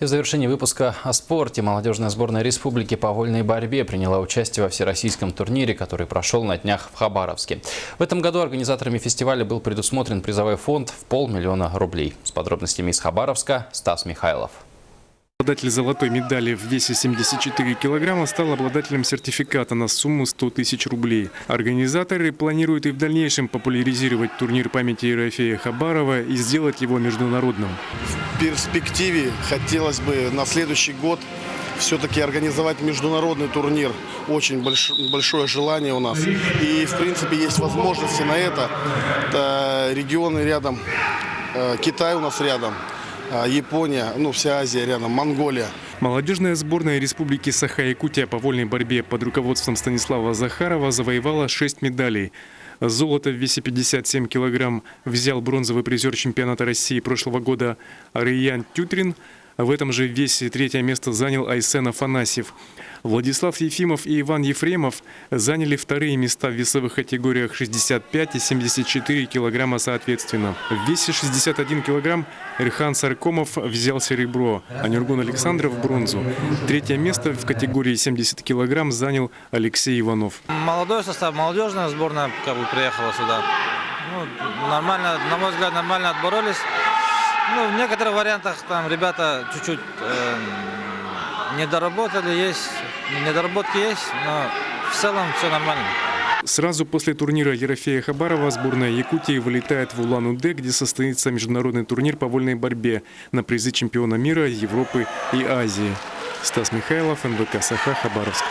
И в завершении выпуска о спорте молодежная сборная республики по вольной борьбе приняла участие во всероссийском турнире, который прошел на днях в Хабаровске. В этом году организаторами фестиваля был предусмотрен призовой фонд в 500 000 рублей. С подробностями из Хабаровска Стас Михайлов. Обладатель золотой медали в весе 74 килограмма стал обладателем сертификата на сумму 100 000 рублей. Организаторы планируют и в дальнейшем популяризировать турнир памяти Ерофея Хабарова и сделать его международным. В перспективе хотелось бы на следующий год все-таки организовать международный турнир. Очень большое желание у нас. И в принципе есть возможности на это. Регионы рядом, Китай у нас рядом. Япония, вся Азия рядом, Монголия. Молодежная сборная Республики Саха-Якутия по вольной борьбе под руководством Станислава Захарова завоевала 6 медалей. Золото в весе 57 килограмм взял бронзовый призер чемпионата России прошлого года Ариян Тютрин. В этом же весе третье место занял Айсен Афанасьев. Владислав Ефимов и Иван Ефремов заняли вторые места в весовых категориях 65 и 74 килограмма соответственно. В весе 61 килограмм Эрхан Саркомов взял серебро, а Нюргун Александров – бронзу. Третье место в категории 70 килограмм занял Алексей Иванов. Молодой состав, молодежная сборная приехала сюда. Нормально, на мой взгляд, нормально отборолись. В некоторых вариантах там ребята чуть-чуть недоработали, недоработки есть, но в целом все нормально. Сразу после турнира Ерофея Хабарова сборная Якутии вылетает в Улан-Удэ, где состоится международный турнир по вольной борьбе на призы чемпиона мира, Европы и Азии. Стас Михайлов, НВК Саха, Хабаровск.